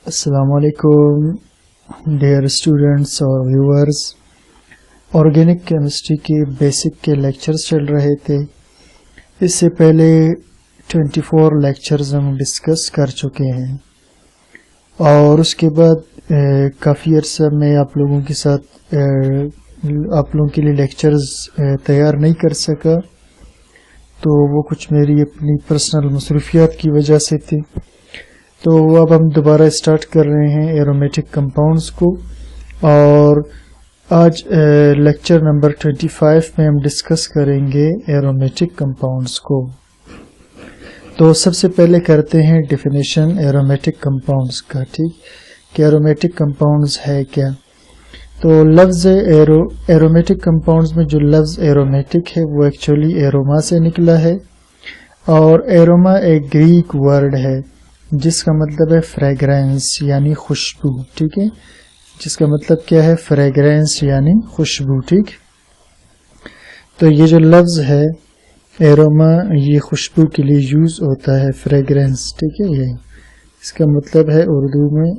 अस्सलामुअलैकुम dear students और viewers. Organic chemistry के बेसिक के लेक्चर्स चल रहे थे। इससे पहले 24 लेक्चर्स हम डिस्कस कर चुके हैं और उसके बाद काफ़ी अर्सा मैं आप लोगों के साथ आप लोगों के लिए लेक्चर्स तैयार नहीं कर सका, तो वो कुछ मेरी अपनी पर्सनल मसरूफियात की वजह से थी। तो अब हम दोबारा स्टार्ट कर रहे हैं एरोमेटिक कंपाउंड्स को और आज लेक्चर नंबर 25 में हम डिस्कस करेंगे एरोमेटिक कंपाउंड्स को। तो सबसे पहले करते हैं डेफिनेशन एरोमेटिक कंपाउंड्स का। ठीक, कि एरोमेटिक कंपाउंड्स है क्या। तो लफ्ज़ एरोमेटिक कंपाउंड्स में जो लफ्ज़ एरोमेटिक है वो एक्चुअली एरोमा से निकला है और एरोमा एक ग्रीक वर्ड है जिसका मतलब है फ्रेग्रेंस यानी खुशबू। ठीक है, जिसका मतलब क्या है, फ्रेग्रेंस यानी खुशबू। ठीक, तो ये जो लफ्ज़ है एरोमा ये खुशबू के लिए यूज़ होता है, फ्रेग्रेंस। ठीक है, ये इसका मतलब है उर्दू में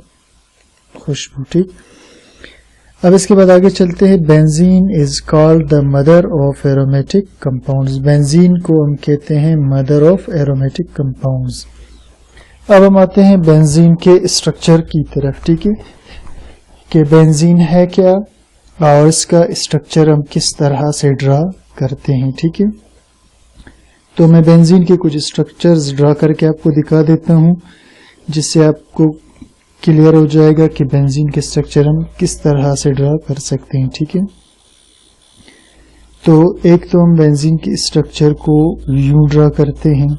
खुशबू। ठीक, अब इसके बाद आगे चलते हैं। Benzene is called the mother of aromatic compounds. Benzene को हम कहते हैं मदर ऑफ एरोमेटिक कंपाउंड्स। अब हम आते हैं बेंजीन के स्ट्रक्चर की तरफ। ठीक है, कि बेंजीन है क्या और इसका स्ट्रक्चर हम किस तरह से ड्रा करते हैं। ठीक है, तो मैं बेंजीन के कुछ स्ट्रक्चर्स ड्रा करके आपको दिखा देता हूं जिससे आपको क्लियर हो जाएगा कि बेंजीन के स्ट्रक्चर हम किस तरह से ड्रा कर सकते हैं। ठीक है, तो एक तो हम बेंजीन के स्ट्रक्चर को यूं ड्रा करते हैं,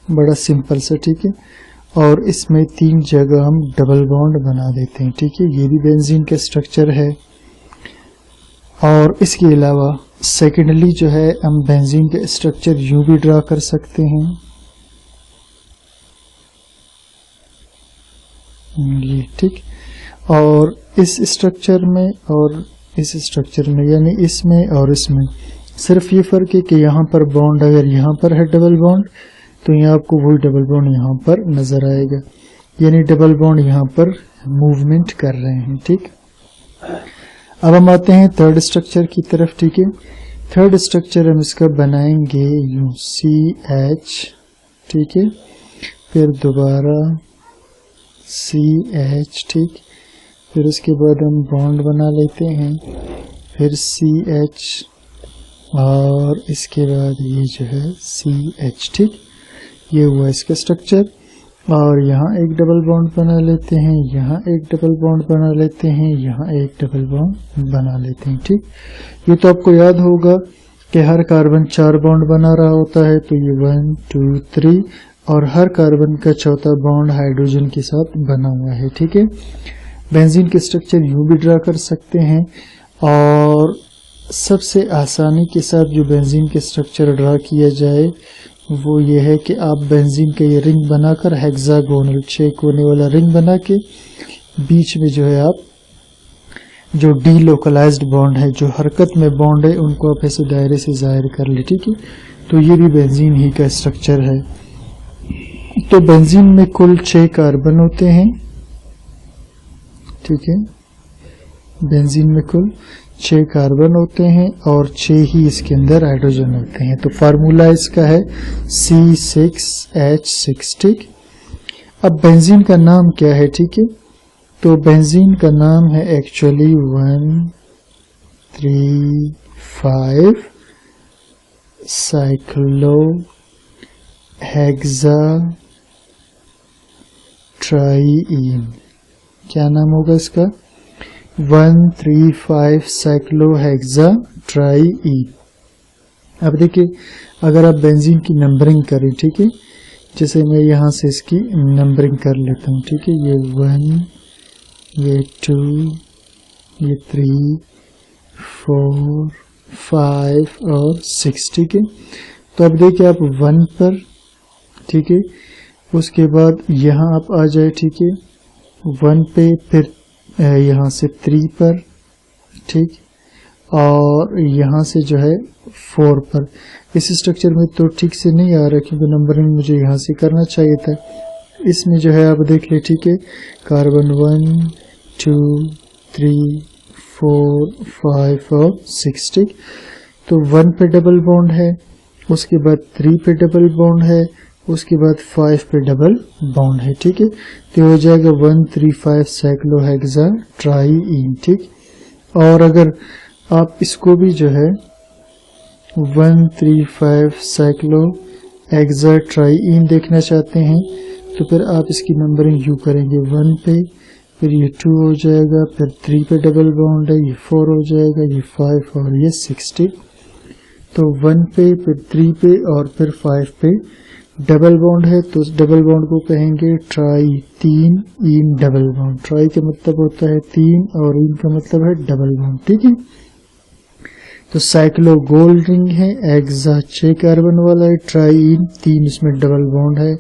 बड़ा सिंपल सा। ठीक है, और इसमें 3 जगह हम डबल बॉन्ड बना देते हैं। ठीक है, ये भी बेंजीन का स्ट्रक्चर है। और इसके अलावा सेकेंडली जो है हम बेंजीन का स्ट्रक्चर यूं भी ड्रा कर सकते हैं, ये। ठीक, और इस स्ट्रक्चर में और इस स्ट्रक्चर में यानी इसमें और इसमें सिर्फ ये फर्क है कि यहाँ पर बॉन्ड अगर यहाँ पर है डबल बॉन्ड तो यहाँ आपको वही डबल बॉन्ड यहाँ पर नजर आएगा, यानी डबल बॉन्ड यहाँ पर मूवमेंट कर रहे हैं। ठीक, अब हम आते हैं थर्ड स्ट्रक्चर की तरफ। ठीक है, थर्ड स्ट्रक्चर हम इसका बनाएंगे यूं CH। ठीक है, फिर दोबारा CH। ठीक, फिर उसके बाद हम बॉन्ड बना लेते हैं, फिर CH और इसके बाद ये जो है CH। ठीक, ये हुआ इसका स्ट्रक्चर। और यहाँ एक डबल बॉन्ड बना लेते हैं, यहाँ एक डबल बॉन्ड बना लेते हैं, यहाँ एक डबल बॉन्ड बना लेते हैं। ठीक, ये तो आपको याद होगा कि हर कार्बन 4 बॉन्ड बना रहा होता है, तो ये 1 2 3 और हर कार्बन का चौथा बॉन्ड हाइड्रोजन के साथ बना हुआ है। ठीक है, बेंजीन के स्ट्रक्चर यूं भी ड्रा कर सकते हैं और सबसे आसानी के साथ जो बेंजीन के स्ट्रक्चर ड्रा किया जाए वो ये है कि आप बेंजीन का ये रिंग बनाकर हेक्सागोनल 6 कोने वाला रिंग बना के बीच में जो है आप जो डीलोकलाइज्ड बॉन्ड है, जो हरकत में बॉन्ड है, उनको आप ऐसे दायरे से जाहिर कर ले। ठीक है, तो ये भी बेंजीन ही का स्ट्रक्चर है। तो बेंजीन में कुल 6 कार्बन होते हैं। ठीक है, बेंजीन में कुल 6 कार्बन होते हैं और 6 ही इसके अंदर हाइड्रोजन होते हैं। तो फार्मूला इसका है C6H6। ठीक, अब बेंजीन का नाम क्या है। ठीक है, तो बेंजीन का नाम है एक्चुअली 1,3,5 साइक्लो हेक्सा ट्राईन। क्या नाम होगा इसका, 1,3,5 साइक्लोहेक्सा ट्राईन। अब देखिए अगर आप बेंजीन की नंबरिंग करें, ठीक है, जैसे मैं यहाँ से इसकी नंबरिंग कर लेता हूँ। ठीक है, ये 1, ये 2, ये 3, 4, 5 और 6। ठीक है, तो अब देखिए आप 1 पर, ठीक है, उसके बाद यहाँ आप आ जाए। ठीक है, 1 पे, फिर यहाँ से 3 पर, ठीक, और यहाँ से जो है 4 पर। इस स्ट्रक्चर में तो ठीक से नहीं आ रहा क्योंकि नंबरिंग मुझे यहाँ से करना चाहिए था। इसमें जो है आप देख ले, ठीक है, कार्बन 1 2 3 4 5 और 6, ठीक। तो 1 पे डबल बॉन्ड है, उसके बाद 3 पे डबल बॉन्ड है, उसके बाद 5 पे डबल बॉन्ड है, ठीक है। तो हो जाएगा 135 साइक्लोहेक्सा ट्राईइन, ठीक। और अगर आप इसको भी जो है 135 साइक्लोहेक्सा ट्राईइन देखना चाहते हैं तो फिर आप इसकी नंबरिंग यूँ करेंगे, 1 पे, फिर ये 2 हो जाएगा, फिर 3 पे डबल बॉन्ड है, ये 4 हो जाएगा, ये 5 और ये 6, ठीक। तो 1 पे, फिर 3 पे और फिर 5 पे डबल बॉन्ड है, तो डबल बॉन्ड को कहेंगे try, 3 in double bond. Try का मतलब होता है 3 और इन का मतलब है डबल बॉन्ड, ठीक है। तो साइक्लो गोल्ड रिंग है, एक्सा 6 कार्बन वाला है, ट्राई इन 3 इसमें डबल बॉन्ड है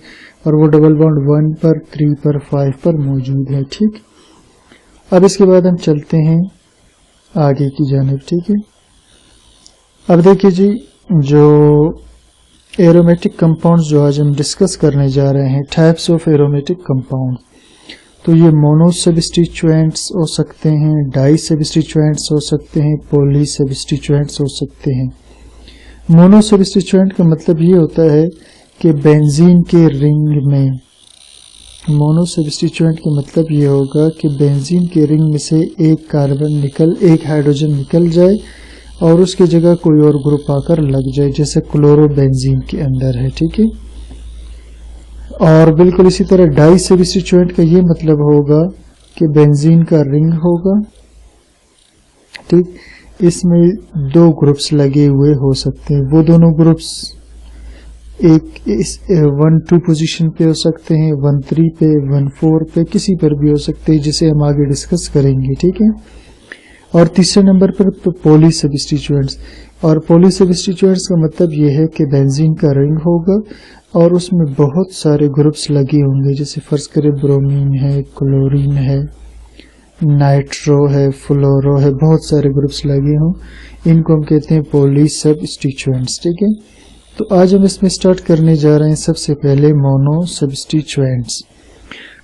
और वो डबल बॉन्ड 1 पर, 3 पर, 5 पर मौजूद है, ठीक। अब इसके बाद हम चलते हैं आगे की जानिब, ठीक है। अब देखिए जी, जो एरोमेटिक कंपाउंड्स जो आज हम डिस्कस करने जा रहे हैं, टाइप्स ऑफ एरोमेटिक कंपाउंड, तो ये मोनो सब्स्टिट्यूएंट्स हो सकते हैं, डाई सब्स्टिट्यूएंट्स हो सकते हैं, पॉली सब्स्टिट्यूएंट्स हो सकते हैं। मोनो सब्स्टिट्यूएंट का मतलब ये होता है कि बेंजीन के रिंग में, मोनो सब्स्टिट्यूएंट का मतलब ये होगा कि बेंजीन के रिंग में से एक हाइड्रोजन निकल जाए और उसकी जगह कोई और ग्रुप आकर लग जाए, जैसे क्लोरोबेंजीन के अंदर है, ठीक है। और बिल्कुल इसी तरह डाई सब्स्टिट्यूएंट का ये मतलब होगा कि बेंजीन का रिंग होगा, ठीक, इसमें 2 ग्रुप्स लगे हुए हो सकते हैं, वो दोनों ग्रुप्स एक 1-2 पोजीशन पे हो सकते हैं, 1-3 पे, 1-4 पे, किसी पर भी हो सकते हैं, जिसे हम आगे डिस्कस करेंगे, ठीक है। और तीसरे नंबर पर पॉली सब्स्टिट्यूएंट्स, और पॉली सब्स्टिट्यूएंट्स का मतलब ये है कि बेंजीन का रिंग होगा और उसमें बहुत सारे ग्रुप्स लगे होंगे, जैसे फर्ज करें ब्रोमीन है, क्लोरीन है, नाइट्रो है, फ्लोरो है, बहुत सारे ग्रुप्स लगे हों, इनको हम कहते हैं पॉली सब्स्टिट्यूएंट्स, ठीक है। तो आज हम इसमें स्टार्ट करने जा रहे हैं सबसे पहले मोनो सब्स्टिट्यूएंट्स।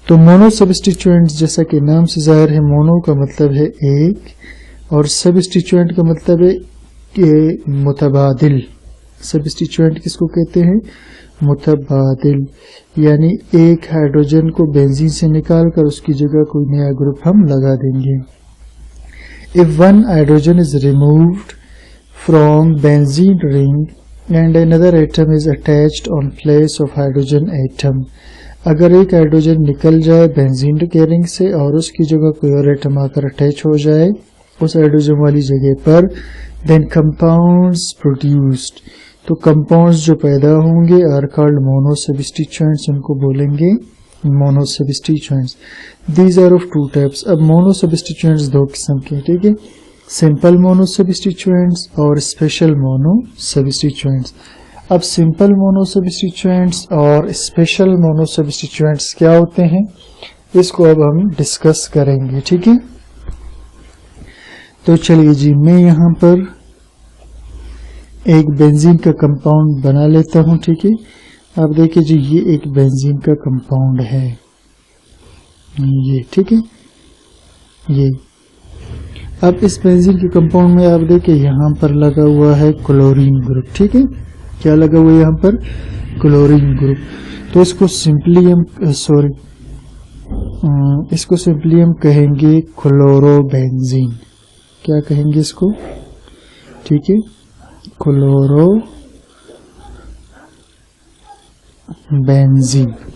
तो मोनो सब्स्टिट्यूएंट्स जैसा कि नाम से जाहिर है, मोनो का मतलब है एक और सब्स्टिट्यूएंट का मतलब है कि मुतबादिल। सब्स्टिट्यूएंट किसको कहते हैं? मुतबादिल, यानी एक हाइड्रोजन को बेंजीन से निकाल कर उसकी जगह कोई नया ग्रुप हम लगा देंगे। If one hydrogen is removed from benzene ring and another atom is attached on place of hydrogen atom, अगर एक हाइड्रोजन निकल जाए बेंजीन के रिंग से और उसकी जगह कोई और एटम आकर अटैच हो जाए उस हाइड्रोजन वाली जगह पर, then compounds produced, तो कंपाउंड्स जो पैदा होंगे आर कॉल्ड मोनो सब्स्टिट्यूएंट्स, उनको बोलेंगे mono substituents. These are of 2 types. अब मोनो सब्स्टिट्यूएंट्स 2 किस्म के, ठीक है, सिंपल मोनो सब्स्टिट्यूएंट्स और स्पेशल मोनो सब्स्टिट्यूएंट्स। अब सिंपल मोनो सब्स्टिट्यूएंट्स और स्पेशल मोनो सब्स्टिट्यूएंट्स क्या होते हैं, इसको अब हम डिस्कस करेंगे, ठीक है। तो चलिए जी, मैं यहाँ पर एक बेंजीन का कंपाउंड बना लेता हूँ, ठीक है। अब देखिए जी, ये एक बेंजीन का कंपाउंड है, ये, ठीक है, ये। अब इस बेंजीन के कंपाउंड में आप देखिए यहाँ पर लगा हुआ है क्लोरीन ग्रुप, ठीक है। क्या लगा हुआ है यहाँ पर? Chlorine group. तो इसको सिंपली हम इसको सिंपली हम कहेंगे क्लोरोबेंजीन। क्या कहेंगे इसको? ठीक है, क्लोरोबेंजीन।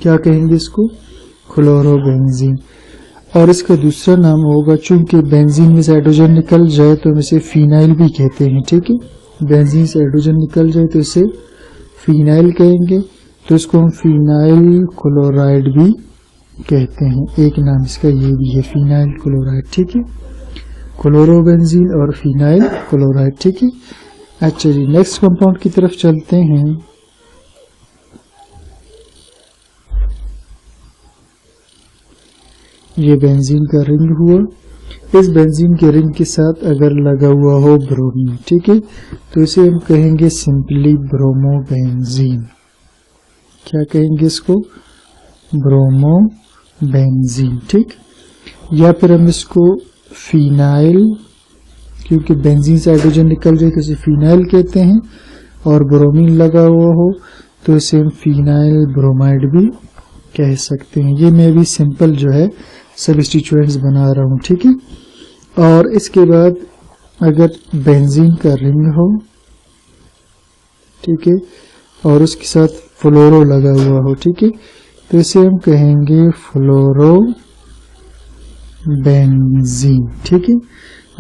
क्या कहेंगे इसको? क्लोरोबेंजीन। और इसका दूसरा नाम होगा, चूंकि बेंजीन में से हाइड्रोजन निकल जाए तो हम इसे फिनाइल भी कहते हैं, ठीक है। बेंजीन से हाइड्रोजन निकल जाए तो इसे फिनाइल कहेंगे, तो इसको हम फिनाइल क्लोराइड भी कहते हैं। एक नाम इसका ये भी है, फिनाइल क्लोराइड, ठीक है। क्लोरोबेंजीन और फिनाइल क्लोराइड, ठीक है। अच्छा जी, नेक्स्ट कंपाउंड की तरफ चलते हैं। ये बेंजीन का रिंग हुआ, इस बेंजीन के रिंग के साथ अगर लगा हुआ हो ब्रोमीन, ठीक है, तो इसे हम कहेंगे सिंपली ब्रोमोबेंजीन। क्या कहेंगे इसको? ब्रोमोबेंजीन, ठीक। या फिर हम इसको फिनाइल, क्योंकि बेंजीन से हाइड्रोजन निकल जाए तो इसे फिनाइल कहते हैं, और ब्रोमीन लगा हुआ हो तो इसे हम फिनाइल ब्रोमाइड भी कह सकते हैं। ये मैं भी सिंपल जो है सब्स्टिट्यूएंट्स बना रहा हूँ, ठीक है। और इसके बाद अगर बेंजीन का रिंग हो, ठीक है, और उसके साथ फ्लोरो लगा हुआ हो, ठीक है, तो इसे हम कहेंगे फ्लोरोबेंजीन, ठीक है।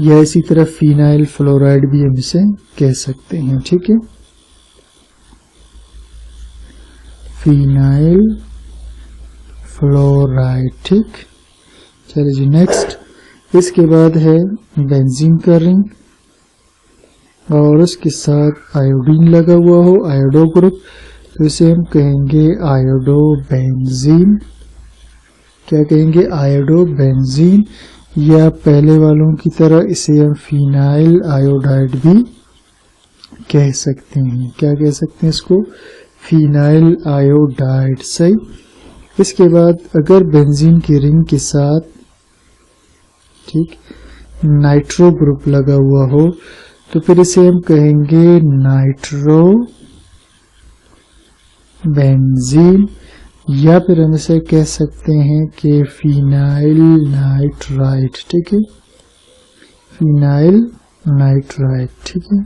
या इसी तरह फिनाइल फ्लोराइड भी हम इसे कह सकते हैं, ठीक है, फिनाइल फ्लोराइड, ठीक। चलिए जी नेक्स्ट, इसके बाद है बेंजीन का रिंग और उसके साथ आयोडीन लगा हुआ हो, आयोडो ग्रुप, तो इसे हम कहेंगे आयोडोबेंजीन। क्या कहेंगे? आयोडोबेंजीन। या पहले वालों की तरह इसे हम फिनाइल आयोडाइड भी कह सकते हैं। क्या कह सकते हैं इसको? फिनाइल आयोडाइड, सही। इसके बाद अगर बेंजीन की रिंग के साथ, ठीक, नाइट्रो ग्रुप लगा हुआ हो तो फिर इसे हम कहेंगे नाइट्रो बेंजीन। या फिर हम इसे कह सकते हैं कि फिनाइल नाइट्राइड, ठीक है, फिनाइल नाइट्राइड, ठीक है।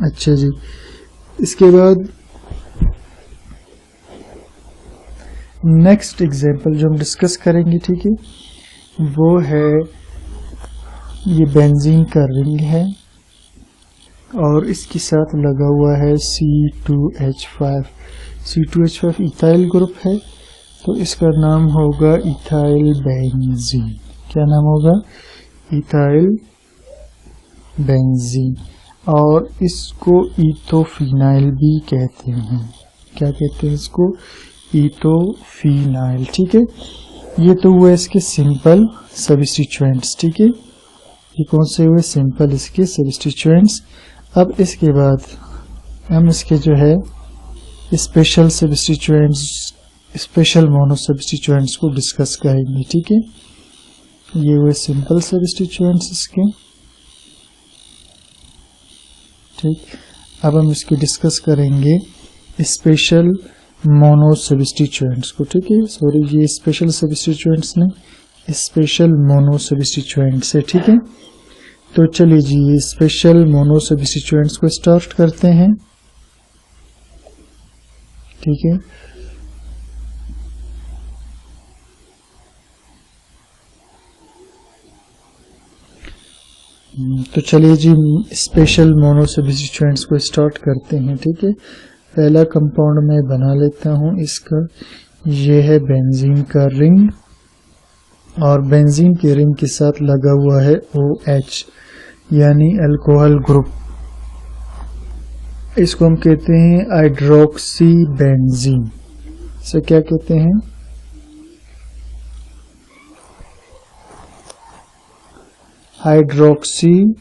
अच्छा जी, इसके बाद नेक्स्ट एग्जांपल जो हम डिस्कस करेंगे, ठीक है, वो है ये बेंजीन का रिंग है और इसके साथ लगा हुआ है C2H5। C2H5 इथाइल ग्रुप है, तो इसका नाम होगा इथाइल बेंजीन। क्या नाम होगा? Ethyl benzene. और इसको इथोफिनाइल भी कहते हैं। क्या कहते हैं इसको? इथोफिनाइल, ठीक है। ये तो हुआ इसके सिंपल सब्स्टिट्यूएंट्स, ठीक है। ये कौन से हुए? सिंपल इसके सब्स्टिट्यूएंट्स। अब इसके बाद हम इसके जो है special substituents, special mono substituents को डिस्कस करेंगे, ठीक है। ये हुए सिंपल सब्स्टिट्यूएंट्स इसके, ठीक। अब हम इसकी डिस्कस करेंगे स्पेशल मोनो सब्स्टिट्यूएंट्स को, ठीक है। सॉरी, ये स्पेशल सब्स्टिट्यूएंट्स नहीं, स्पेशल मोनो सब्स्टिट्यूएंट्स है, ठीक है। तो चलिए जी, ये स्पेशल मोनो सब्स्टिट्यूएंट्स को स्टार्ट करते हैं, ठीक है। तो चलिए जी, स्पेशल मोनो सब्स्टिट्यूएंट्स को स्टार्ट करते हैं, ठीक है। पहला कंपाउंड मैं बना लेता हूं इसका। ये है बेंजीन का रिंग और बेंजीन के रिंग के साथ लगा हुआ है OH यानी अल्कोहल ग्रुप। इसको हम कहते हैं हाइड्रोक्सी बेंजीन। इसे क्या कहते हैं? Hydroxy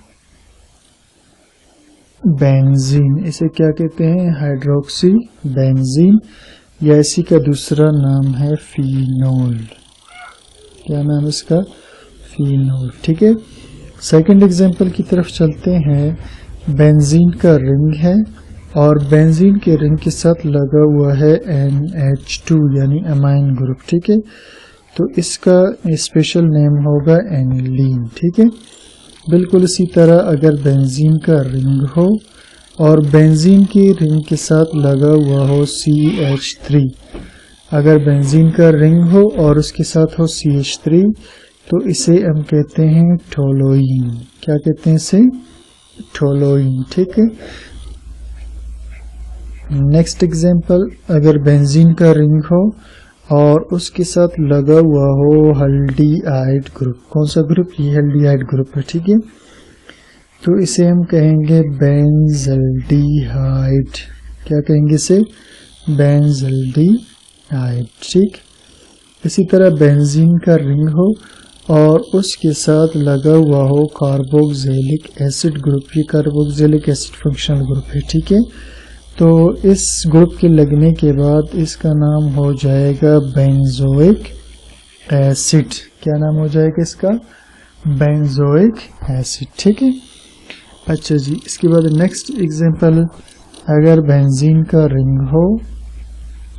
benzene. इसे क्या कहते हैं? Hydroxy benzene. या इसी का दूसरा नाम है फिनोल। क्या नाम इसका? फिनोल, ठीक है। सेकंड एग्जांपल की तरफ चलते हैं। बेंजीन का रिंग है और बेंजीन के रिंग के साथ लगा हुआ है NH2 यानी अमाइन ग्रुप, ठीक है। तो इसका स्पेशल नेम होगा एनिलीन, ठीक है। बिल्कुल इसी तरह अगर बेंजीन का रिंग हो और बेंजीन की रिंग के साथ लगा हुआ हो CH3, अगर बेंजीन का रिंग हो और उसके साथ हो CH3 तो इसे हम कहते हैं टोलोइन। क्या कहते हैं इसे? टोलोइन, ठीक है। नेक्स्ट एग्जांपल, अगर बेंजीन का रिंग हो और उसके साथ लगा हुआ हो हल्दीहाइड ग्रुप। कौन सा ग्रुप? ये हल्दीहाइड ग्रुप है, ठीक है। तो इसे हम कहेंगे बेंजल्डिहाइड। क्या कहेंगे इसे? बेंजल्डिहाइड, ठीक। इसी तरह बेंजीन का रिंग हो और उसके साथ लगा हुआ हो कार्बोक्सिलिक एसिड ग्रुप। ये कार्बोक्सिलिक एसिड फंक्शनल ग्रुप है, ठीक है। तो इस ग्रुप के लगने के बाद इसका नाम हो जाएगा बेंजोइक एसिड। क्या नाम हो जाएगा इसका? बेंजोइक एसिड, ठीक है। अच्छा जी, इसके बाद नेक्स्ट एग्जांपल, अगर बेंजीन का रिंग हो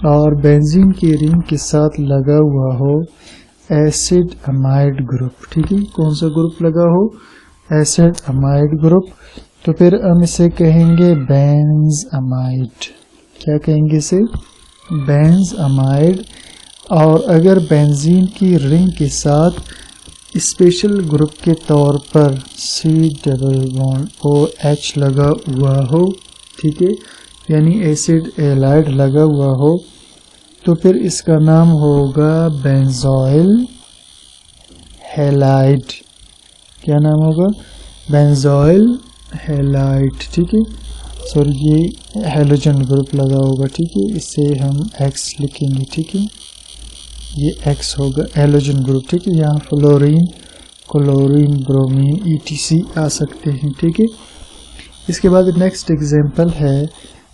और बेंजीन की रिंग के साथ लगा हुआ हो एसिड अमाइड ग्रुप, ठीक है। कौन सा ग्रुप लगा हो? Acid amide group. तो फिर हम इसे कहेंगे बेंज अमाइड। क्या कहेंगे इसे? Benz amide. और अगर बेंजीन की रिंग के साथ स्पेशल ग्रुप के तौर पर COOH लगा हुआ हो, ठीक है, यानी एसिड एलाइड लगा हुआ हो, तो फिर इसका नाम होगा बेंजोइल हैलाइड। क्या नाम होगा? बेंजोइल हैलाइड, ठीक है। सॉरी, ये हैलोजन ग्रुप लगा होगा, ठीक है, इसे हम X लिखेंगे, ठीक है, ये X होगा हैलोजन ग्रुप, ठीक है। यहाँ फ्लोरीन, क्लोरीन, ब्रोमीन ETC आ सकते हैं, ठीक है। इसके बाद नेक्स्ट एग्जांपल है,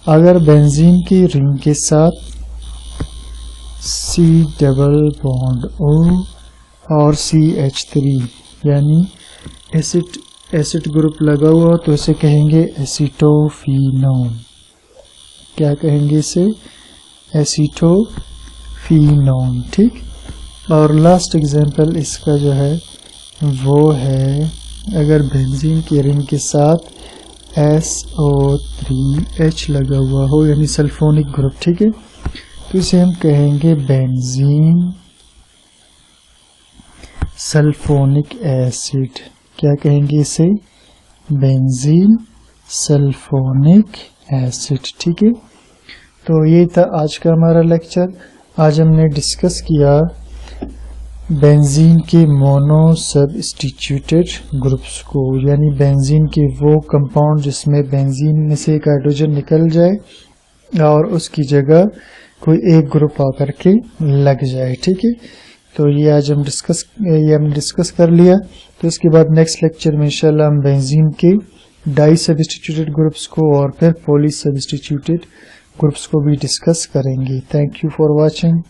अगर बेंजीन की रिंग के साथ C डबल बॉन्ड O और CH3 यानी एसिड ग्रुप लगा हुआ, तो इसे कहेंगे एसीटोफिनोन। क्या कहेंगे इसे? एसीटोफिनोन, ठीक। और लास्ट एग्जांपल इसका जो है वो है, अगर बेंजीन की रिंग के साथ SO3H लगा हुआ हो यानी सल्फोनिक ग्रुप, ठीक है, तो इसे हम कहेंगे बेंजीन सल्फोनिक एसिड। क्या कहेंगे इसे? बेंजीन सल्फोनिक एसिड, ठीक है। तो ये था आज का हमारा लेक्चर। आज हमने डिस्कस किया बेंजीन के मोनो सबस्टिट्यूटेड ग्रुप्स को, यानी बेंजीन के वो कंपाउंड जिसमें बेंजीन में से एक हाइड्रोजन निकल जाए और उसकी जगह कोई एक ग्रुप आकर के लग जाए, ठीक है। तो ये आज हम डिस्कस कर लिया। तो इसके बाद नेक्स्ट लेक्चर में इंशाल्लाह हम बेंजीन के डाई सबस्टिट्यूटेड ग्रुप्स को और फिर पॉली सबस्टिट्यूटेड ग्रुप्स को भी डिस्कस करेंगे। Thank you for watching.